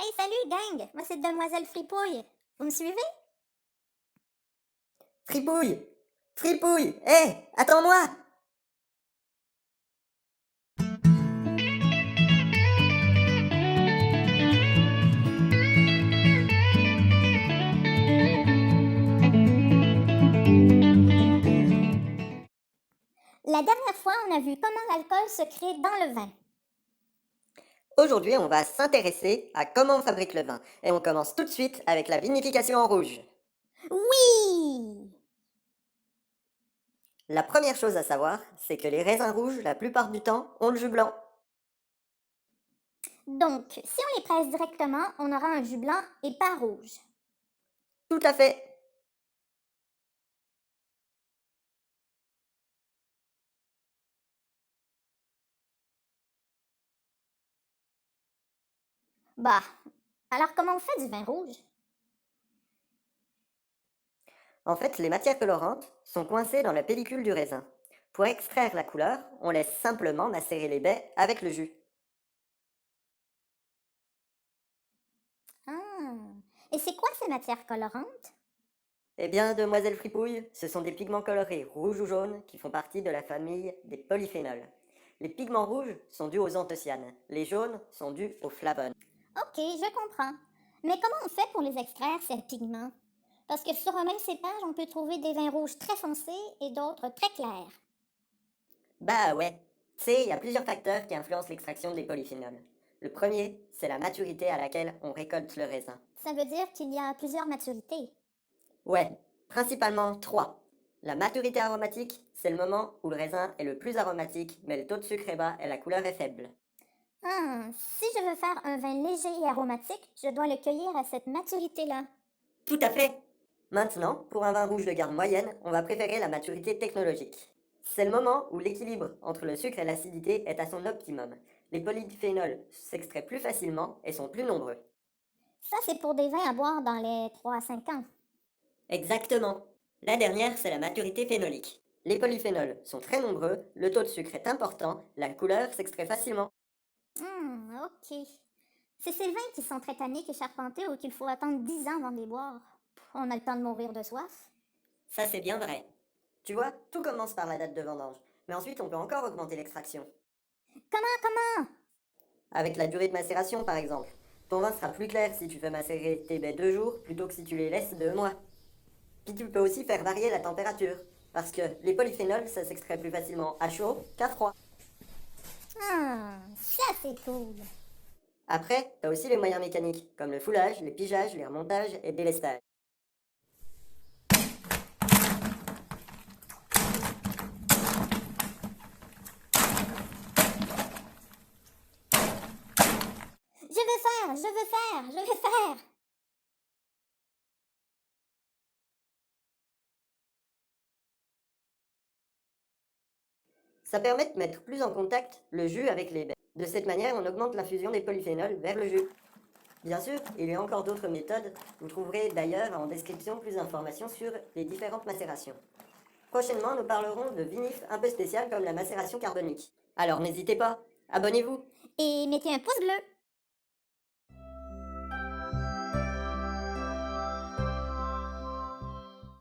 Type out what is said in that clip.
Hey, salut, gang! Moi, c'est Demoiselle Fripouille. Vous me suivez? Fripouille! Fripouille! Hé! Attends-moi! La dernière fois, on a vu comment l'alcool se crée dans le vin. Aujourd'hui, on va s'intéresser à comment on fabrique le vin. Et on commence tout de suite avec la vinification en rouge. Oui! La première chose à savoir, c'est que les raisins rouges, la plupart du temps, ont le jus blanc. Donc, si on les presse directement, on aura un jus blanc et pas rouge. Tout à fait! Bah, alors comment on fait du vin rouge? En fait, les matières colorantes sont coincées dans la pellicule du raisin. Pour extraire la couleur, on laisse simplement macérer les baies avec le jus. Ah! Et c'est quoi ces matières colorantes? Eh bien, demoiselle Fripouille, ce sont des pigments colorés rouges ou jaunes qui font partie de la famille des polyphénols. Les pigments rouges sont dus aux anthocyanes, les jaunes sont dus aux flavones. Ok, je comprends. Mais comment on fait pour les extraire, ces pigments? Parce que sur un même cépage, on peut trouver des vins rouges très foncés et d'autres très clairs. Bah ouais, tu sais, il y a plusieurs facteurs qui influencent l'extraction des polyphénols. Le premier, c'est la maturité à laquelle on récolte le raisin. Ça veut dire qu'il y a plusieurs maturités. Ouais, principalement trois. La maturité aromatique, c'est le moment où le raisin est le plus aromatique, mais le taux de sucre est bas et la couleur est faible. Ah, si je veux faire un vin léger et aromatique, je dois le cueillir à cette maturité-là. Tout à fait. Maintenant, pour un vin rouge de garde moyenne, on va préférer la maturité technologique. C'est le moment où l'équilibre entre le sucre et l'acidité est à son optimum. Les polyphénols s'extraient plus facilement et sont plus nombreux. Ça, c'est pour des vins à boire dans les 3 à 5 ans. Exactement. La dernière, c'est la maturité phénolique. Les polyphénols sont très nombreux, le taux de sucre est important, la couleur s'extrait facilement. Ok. C'est ces vins qui sont très tanniques et charpentés ou qu'il faut attendre 10 ans avant de les boire. On a le temps de mourir de soif. Ça, c'est bien vrai. Tu vois, tout commence par la date de vendange, mais ensuite on peut encore augmenter l'extraction. Comment? Avec la durée de macération, par exemple. Ton vin sera plus clair si tu fais macérer tes baies 2 jours plutôt que si tu les laisses 2 mois. Puis tu peux aussi faire varier la température, parce que les polyphénols, ça s'extrait plus facilement à chaud qu'à froid. Ça c'est cool. Après, t'as aussi les moyens mécaniques, comme le foulage, les pigeages, les remontages et le délestage. Je veux faire. Ça permet de mettre plus en contact le jus avec les baies. De cette manière, on augmente l'infusion des polyphénols vers le jus. Bien sûr, il y a encore d'autres méthodes. Vous trouverez d'ailleurs en description plus d'informations sur les différentes macérations. Prochainement, nous parlerons de vinifs un peu spéciales comme la macération carbonique. Alors n'hésitez pas, abonnez-vous. Et mettez un pouce bleu.